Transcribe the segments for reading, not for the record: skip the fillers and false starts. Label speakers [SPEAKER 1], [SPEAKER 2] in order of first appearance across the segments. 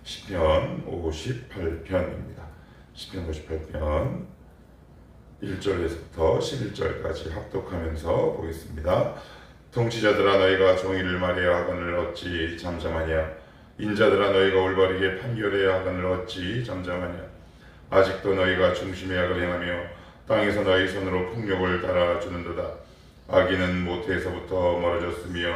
[SPEAKER 1] 시편 58편입니다. 시편 58편 1절에서부터 11절까지 합독하면서 보겠습니다. 통치자들아 너희가 정의를 말해야 하거늘 어찌 잠잠하냐. 인자들아 너희가 올바르게 판결해야 하거늘 어찌 잠잠하냐. 아직도 너희가 중심의 악을 행하며 땅에서 너희 손으로 폭력을 달아주는도다. 악인은 모태에서부터 멀어졌으며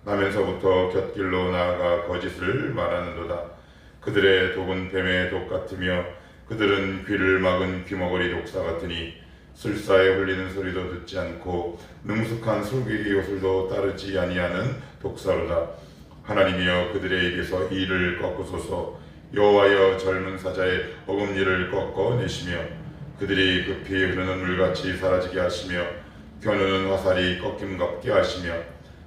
[SPEAKER 1] 나면서부터 곁길로 나아가 거짓을 말하는도다. 그들의 독은 뱀의 독 같으며 그들은 귀를 막은 귀머거리 독사 같으니 술사에 흘리는 소리도 듣지 않고 능숙한 술객의 요술도 따르지 아니하는 독사로다. 하나님이여 그들의 입에서 이를 꺾으소서. 여호와여 젊은 사자의 어금니를 꺾어내시며 그들이 급히 흐르는 물같이 사라지게 하시며 겨누는 화살이 꺾임 같게 하시며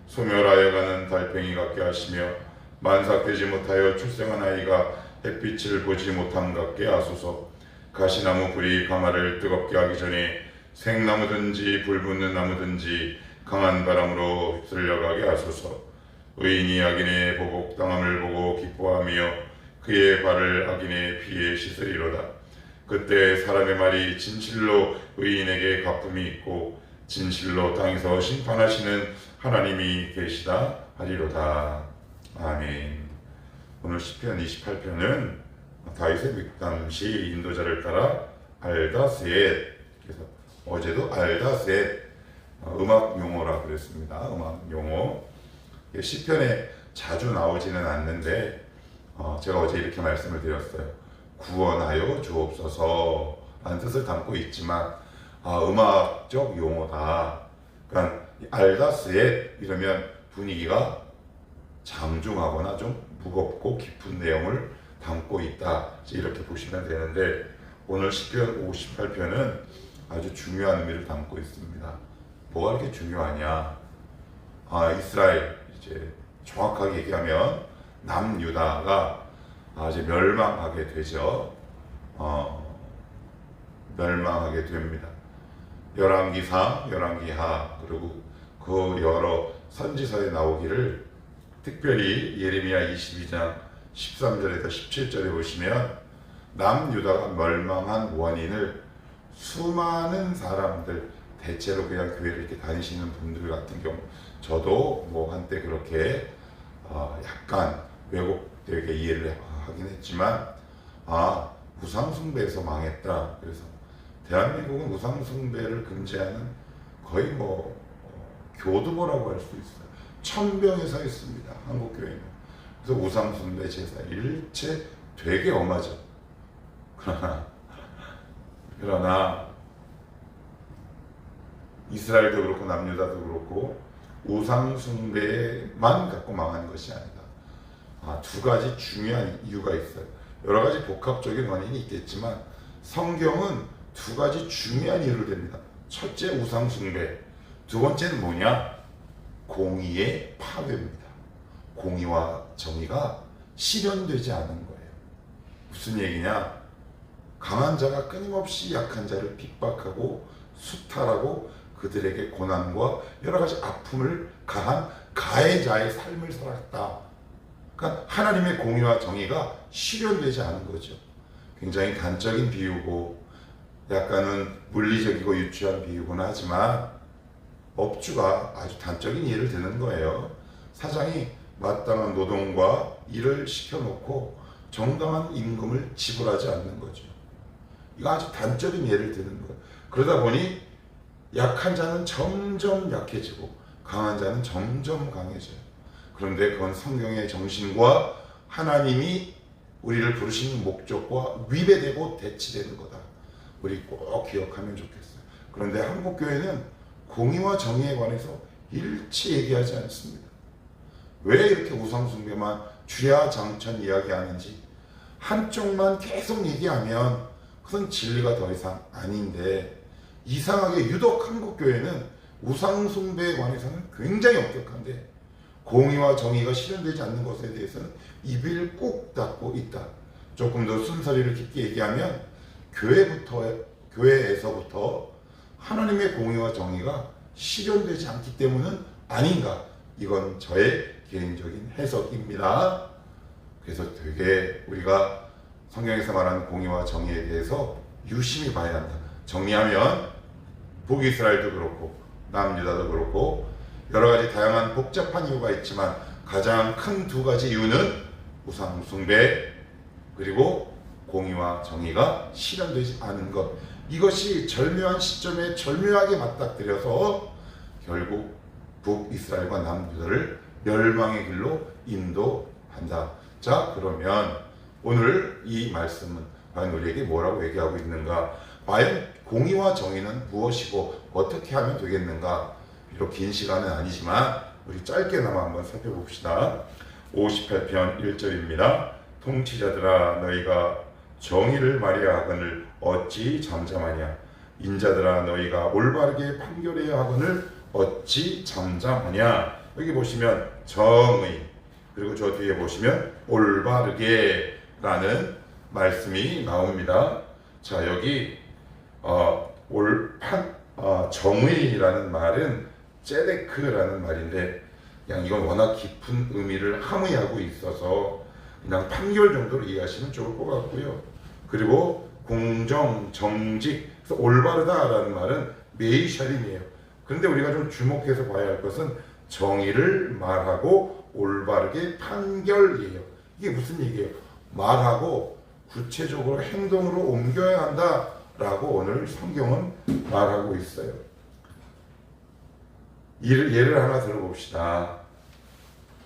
[SPEAKER 1] 소멸하여 가는 달팽이 같게 하시며 만삭되지 못하여 출생한 아이가 햇빛을 보지 못함 같게 하소서. 가시나무 불이 가마를 뜨겁게 하기 전에 생나무든지 불붙는 나무든지 강한 바람으로 휩쓸려가게 하소서. 의인이 악인의 보복당함을 보고 기뻐하며 그의 발을 악인의 피에 씻으리로다. 그때 사람의 말이 진실로 의인에게 갚음이 있고 진실로 땅에서 심판하시는 하나님이 계시다 하리로다. 아멘. 오늘 시편 28편은 다윗의 믹담시 인도자를 따라 알다셋, 그래서 어제도 알다셋 음악 용어라 그랬습니다. 음악 용어. 시편에 자주 나오지는 않는데 제가 어제 이렇게 말씀을 드렸어요. 구원하여 주옵소서 라는 뜻을 담고 있지만 음악적 용어다. 그러니까 알다셋 이러면 분위기가 장중하거나 좀 무겁고 깊은 내용을 담고 있다. 이렇게 보시면 되는데 오늘 시편 58편은 아주 중요한 의미를 담고 있습니다. 뭐가 이렇게 중요하냐? 이스라엘, 이제 정확하게 얘기하면 남유다가 이제 멸망하게 되죠. 멸망하게 됩니다. 열왕기상, 열왕기하, 그리고 그 여러 선지서에 나오기를 특별히 예레미야 22장 13절에서 17절에 보시면 남유다가 멸망한 원인을 수많은 사람들, 대체로 그냥 교회를 이렇게 다니시는 분들 같은 경우, 저도 뭐 한때 그렇게 약간 왜곡되게 이해를 하긴 했지만 우상숭배에서 망했다. 그래서 대한민국은 우상숭배를 금지하는 거의 뭐 교두보라고 할 수 있어요. 천병에 서 있습니다. 한국교회는. 그래서 우상숭배 제사 일체 되게 엄하죠. 그러나 이스라엘도 그렇고 남유다도 그렇고 우상숭배만 갖고 망하는 것이 아니다. 두 가지 중요한 이유가 있어요. 여러 가지 복합적인 원인이 있겠지만 성경은 두 가지 중요한 이유를 댑니다. 첫째 우상숭배, 두 번째는 뭐냐? 공의의 파괴입니다. 공의와 정의가 실현되지 않은 거예요. 무슨 얘기냐? 강한 자가 끊임없이 약한 자를 핍박하고 수탈하고 그들에게 고난과 여러 가지 아픔을 가한 가해자의 삶을 살았다. 그러니까 하나님의 공의와 정의가 실현되지 않은 거죠. 굉장히 단적인 비유고 약간은 물리적이고 유치한 비유구나 하지만 업주가 아주 단적인 예를 드는 거예요. 사장이 마땅한 노동과 일을 시켜놓고 정당한 임금을 지불하지 않는 거죠. 이거 아주 단적인 예를 드는 거예요. 그러다 보니 약한 자는 점점 약해지고 강한 자는 점점 강해져요. 그런데 그건 성경의 정신과 하나님이 우리를 부르신 목적과 위배되고 대치되는 거다. 우리 꼭 기억하면 좋겠어요. 그런데 한국교회는 공의와 정의에 관해서 일체 얘기하지 않습니다. 왜 이렇게 우상숭배만 주야장천 이야기하는지, 한쪽만 계속 얘기하면 그건 진리가 더 이상 아닌데, 이상하게 유독 한국교회는 우상숭배에 관해서는 굉장히 엄격한데 공의와 정의가 실현되지 않는 것에 대해서는 입을 꾹 닫고 있다. 조금 더 순서리를 깊게 얘기하면 교회에서부터 하나님의 공의와 정의가 실현되지 않기 때문은 아닌가. 이건 저의 개인적인 해석입니다. 그래서 되게 우리가 성경에서 말하는 공의와 정의에 대해서 유심히 봐야 한다. 정리하면 북이스라엘도 그렇고 남유다도 그렇고 여러 가지 다양한 복잡한 이유가 있지만 가장 큰 두 가지 이유는 우상 숭배 그리고 공의와 정의가 실현되지 않은 것, 이것이 절묘한 시점에 절묘하게 맞닥뜨려서 결국 북이스라엘과 남유다를 멸망의 길로 인도한다. 자, 그러면 오늘 이 말씀은 과연 우리에게 뭐라고 얘기하고 있는가? 과연 공의와 정의는 무엇이고 어떻게 하면 되겠는가? 비록 긴 시간은 아니지만 우리 짧게나마 한번 살펴봅시다. 58편 1절입니다. 통치자들아 너희가 정의를 말해야 하거늘 어찌 잠잠하냐? 인자들아 너희가 올바르게 판결해야 하거늘 어찌 잠잠하냐? 여기 보시면 정의, 그리고 저 뒤에 보시면 올바르게 라는 말씀이 나옵니다. 자, 여기 정의라는 말은 ጼ데크라는 말인데 그냥 이건 워낙 깊은 의미를 함의하고 있어서 그냥 판결 정도로 이해하시면 좋을 것 같고요. 그리고 공정, 정직, 그래서 올바르다라는 말은 메이샤림이에요. 그런데 우리가 좀 주목해서 봐야 할 것은 정의를 말하고 올바르게 판결이에요. 이게 무슨 얘기예요? 말하고 구체적으로 행동으로 옮겨야 한다라고 오늘 성경은 말하고 있어요. 예를 하나 들어봅시다.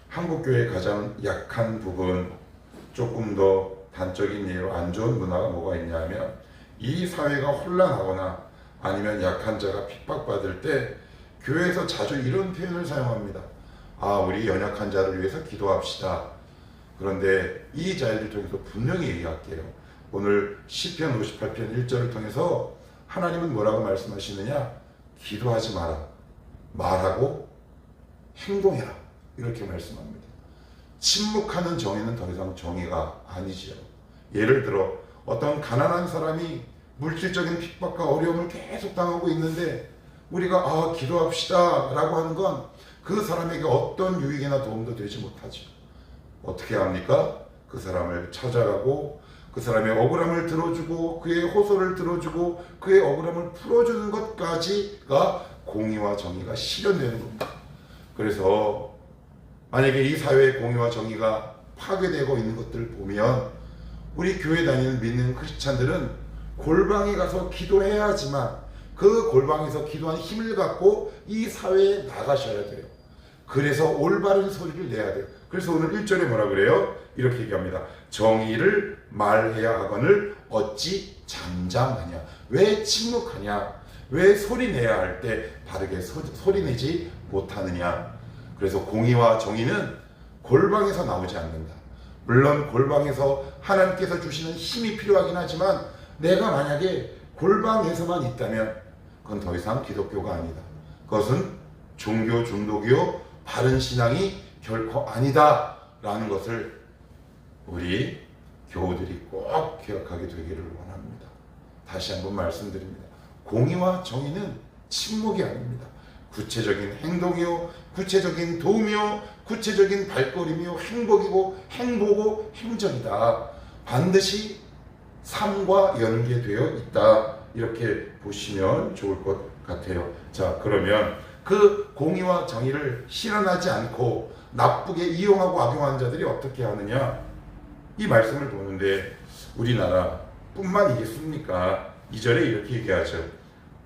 [SPEAKER 1] 한국교회의 가장 약한 부분, 조금 더 단적인 예로 안 좋은 문화가 뭐가 있냐면 이 사회가 혼란하거나 아니면 약한 자가 핍박받을 때 교회에서 자주 이런 표현을 사용합니다. 우리 연약한 자를 위해서 기도합시다. 그런데 이 자리를 통해서 분명히 얘기할게요. 오늘 시편 58편 1절을 통해서 하나님은 뭐라고 말씀하시느냐? 기도하지 마라. 말하고 행동해라. 이렇게 말씀합니다. 침묵하는 정의는 더 이상 정의가 아니지요. 예를 들어 어떤 가난한 사람이 물질적인 핍박과 어려움을 계속 당하고 있는데 우리가 기도합시다 라고 하는 건 그 사람에게 어떤 유익이나 도움도 되지 못하죠. 어떻게 합니까? 그 사람을 찾아가고 그 사람의 억울함을 들어주고 그의 호소를 들어주고 그의 억울함을 풀어주는 것까지가 공의와 정의가 실현되는 겁니다. 그래서 만약에 이 사회의 공의와 정의가 파괴되고 있는 것들을 보면 우리 교회 다니는 믿는 크리스찬들은 골방에 가서 기도해야 하지만 그 골방에서 기도한 힘을 갖고 이 사회에 나가셔야 돼요. 그래서 올바른 소리를 내야 돼요. 그래서 오늘 1절에 뭐라 그래요? 이렇게 얘기합니다. 정의를 말해야 하거늘 어찌 잠잠하냐? 왜 침묵하냐? 왜 소리내야 할 때 바르게 소리내지 못하느냐? 그래서 공의와 정의는 골방에서 나오지 않는다. 물론 골방에서 하나님께서 주시는 힘이 필요하긴 하지만 내가 만약에 골방에서만 있다면 그건 더 이상 기독교가 아니다. 그것은 종교 중독이요 바른 신앙이 결코 아니다 라는 것을 우리 교우들이 꼭 기억하게 되기를 원합니다. 다시 한번 말씀드립니다. 공의와 정의는 침묵이 아닙니다. 구체적인 행동이요, 구체적인 도움이요, 구체적인 발걸음이요, 행보고 행정이다. 반드시 삶과 연계되어 있다. 이렇게 보시면 좋을 것 같아요. 자, 그러면 그 공의와 정의를 실현하지 않고 나쁘게 이용하고 악용한 자들이 어떻게 하느냐? 이 말씀을 보는데 우리나라뿐만 이겠습니까? 2절에 이렇게 얘기하죠.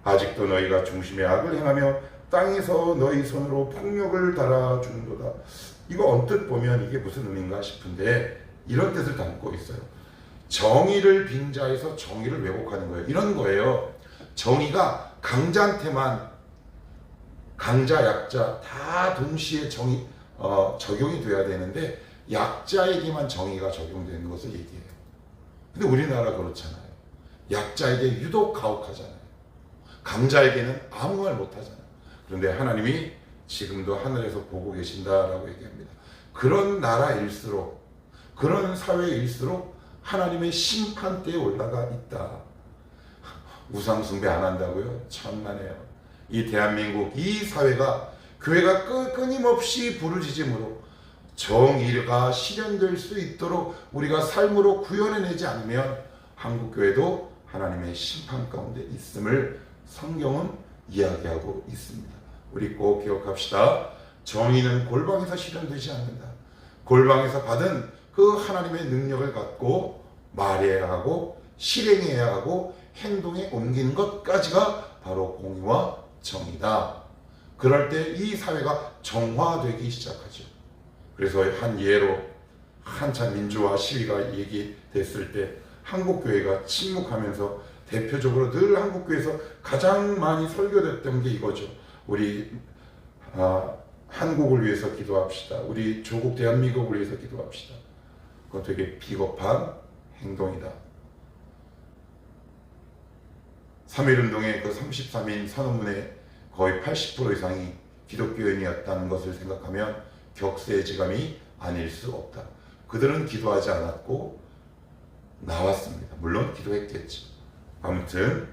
[SPEAKER 1] 아직도 너희가 중심의 악을 행하며 땅에서 너희 손으로 폭력을 달아주는도다. 이거 언뜻 보면 이게 무슨 의미인가 싶은데 이런 뜻을 담고 있어요. 정의를 빙자해서 정의를 왜곡하는 거예요. 이런 거예요. 정의가 강자한테만, 강자, 약자 다 동시에 적용이 돼야 되는데 약자에게만 정의가 적용되는 것을 얘기해요. 근데 우리나라 그렇잖아요. 약자에게 유독 가혹하잖아요. 강자에게는 아무 말 못하잖아요. 그런데 하나님이 지금도 하늘에서 보고 계신다라고 얘기합니다. 그런 나라일수록, 그런 사회일수록 하나님의 심판대에 올라가 있다. 우상 숭배 안 한다고요? 천만에요. 이 대한민국, 이 사회가, 교회가 끊임없이 부르짖음으로 정의가 실현될 수 있도록 우리가 삶으로 구현해내지 않으면 한국교회도 하나님의 심판 가운데 있음을 성경은 이야기하고 있습니다. 우리 꼭 기억합시다. 정의는 골방에서 실현되지 않는다. 골방에서 받은 그 하나님의 능력을 갖고 말해야 하고 실행해야 하고 행동에 옮기는 것까지가 바로 공의와 정의다. 그럴 때 이 사회가 정화되기 시작하죠. 그래서 한 예로 한참 민주화 시위가 얘기됐을 때 한국교회가 침묵하면서 대표적으로 늘 한국교회에서 가장 많이 설교됐던 게 이거죠. 우리 한국을 위해서 기도합시다. 우리 조국 대한민국을 위해서 기도합시다. 그건 되게 비겁한 행동이다. 3.1운동의 그 33인 선언문의 거의 80% 이상이 기독교인이었다는 것을 생각하면 격세지감이 아닐 수 없다. 그들은 기도하지 않았고 나왔습니다. 물론 기도했겠지. 아무튼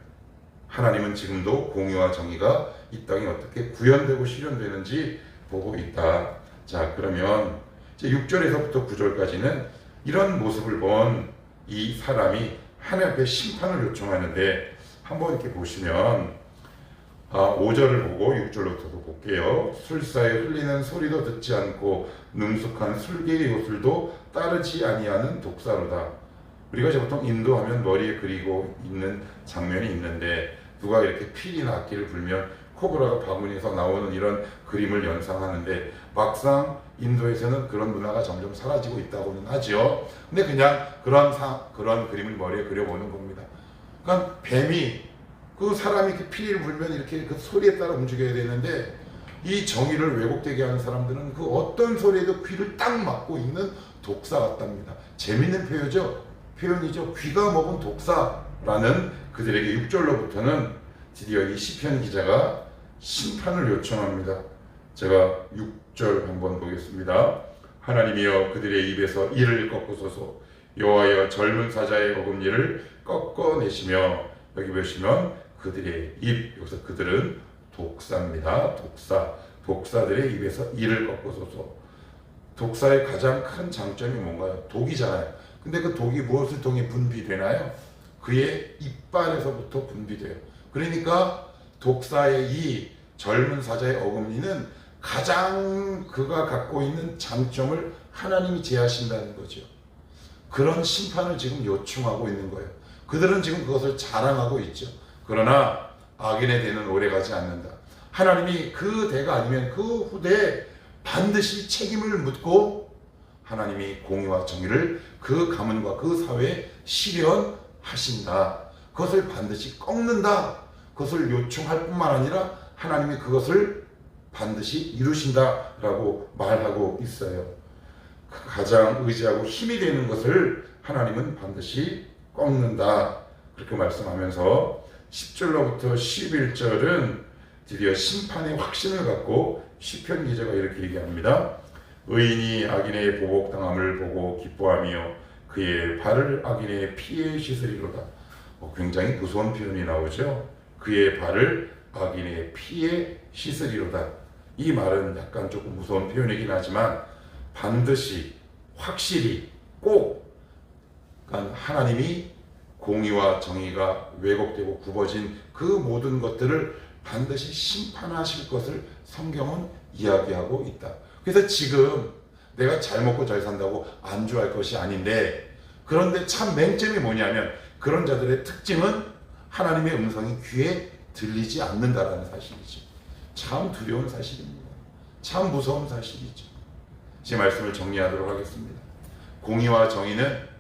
[SPEAKER 1] 하나님은 지금도 공의와 정의가 이 땅에 어떻게 구현되고 실현되는지 보고 있다. 자, 그러면 이제 6절에서부터 9절까지는 이런 모습을 본 이 사람이 하나님 앞에 심판을 요청하는데 한번 이렇게 보시면 5절을 보고 6절부터도 볼게요. 술사에 흘리는 소리도 듣지 않고 능숙한 술개의 요술도 따르지 아니하는 독사로다. 우리가 이제 보통 인도하면 머리에 그리고 있는 장면이 있는데 누가 이렇게 필이나 악기를 불면 코브라가 바구니에서 나오는 이런 그림을 연상하는데 막상 인도에서는 그런 문화가 점점 사라지고 있다고는 하죠. 근데 그냥 그런 그림을 머리에 그려보는 겁니다. 그러니까 뱀이 그 사람이 그 피리를 불면 이렇게 그 소리에 따라 움직여야 되는데 이 정의를 왜곡되게 하는 사람들은 그 어떤 소리에도 귀를 딱 막고 있는 독사 같답니다. 재밌는 표현이죠. 귀가 먹은 독사라는 그들에게 6절로부터는 드디어 이 시편 기자가 심판을 요청합니다. 제가 6절 한번 보겠습니다. 하나님이여 그들의 입에서 이를 꺾으소서. 여호와여 젊은 사자의 어금니를 꺾어내시며, 여기 보시면 그들의 입, 여기서 그들은 독사입니다. 독사들의 입에서 이를 꺾으소서. 독사의 가장 큰 장점이 뭔가요? 독이잖아요. 근데 그 독이 무엇을 통해 분비되나요? 그의 이빨에서부터 분비돼요. 그러니까 독사의 이 젊은 사자의 어금니는 가장 그가 갖고 있는 장점을 하나님이 제하신다는 거죠. 그런 심판을 지금 요청하고 있는 거예요. 그들은 지금 그것을 자랑하고 있죠. 그러나 악인의 대는 오래가지 않는다. 하나님이 그 대가 아니면 그 후대에 반드시 책임을 묻고 하나님이 공의와 정의를 그 가문과 그 사회에 실현하신다. 그것을 반드시 꺾는다. 그것을 요청할 뿐만 아니라 하나님이 그것을 반드시 이루신다라고 말하고 있어요. 가장 의지하고 힘이 되는 것을 하나님은 반드시 꺾는다. 그렇게 말씀하면서 10절로부터 11절은 드디어 심판의 확신을 갖고 시편 기자가 이렇게 얘기합니다. 의인이 악인의 보복당함을 보고 기뻐하며 그의 발을 악인의 피에 씻으리로다. 굉장히 무서운 표현이 나오죠. 그의 발을 악인의 피에 씻으리로다. 이 말은 약간 조금 무서운 표현이긴 하지만 반드시 확실히 꼭 하나님이 공의와 정의가 왜곡되고 굽어진 그 모든 것들을 반드시 심판하실 것을 성경은 이야기하고 있다. 그래서 지금 내가 잘 먹고 잘 산다고 안주할 것이 아닌데, 그런데 참 맹점이 뭐냐면 그런 자들의 특징은 하나님의 음성이 귀에 들리지 않는다라는 사실이죠. 참 두려운 사실입니다. 참 무서운 사실이죠. 제 말씀을 정리하도록 하겠습니다. 공의와 정의는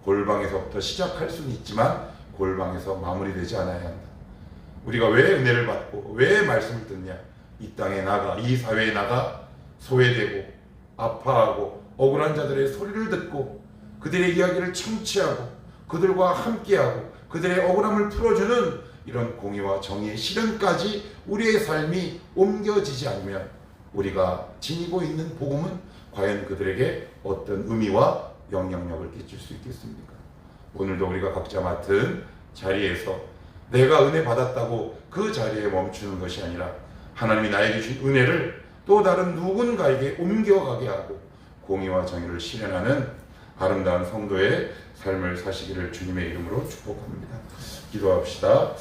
[SPEAKER 1] 골방에서부터 시작할 수는 있지만 골방에서 마무리되지 않아야 한다. 우리가 왜 은혜를 받고 왜 말씀을 듣냐? 이 땅에 나가, 이 사회에 나가 소외되고 아파하고 억울한 자들의 소리를 듣고 그들의 이야기를 청취하고 그들과 함께하고 그들의 억울함을 풀어주는 이런 공의와 정의의 실현까지 우리의 삶이 옮겨지지 않으면 우리가 지니고 있는 복음은 과연 그들에게 어떤 의미와 영향력을 끼칠 수 있겠습니까? 오늘도 우리가 각자 맡은 자리에서 내가 은혜 받았다고 그 자리에 멈추는 것이 아니라 하나님이 나에게 주신 은혜를 또 다른 누군가에게 옮겨가게 하고 공의와 정의를 실현하는 아름다운 성도의 삶을 사시기를 주님의 이름으로 축복합니다. 기도합시다.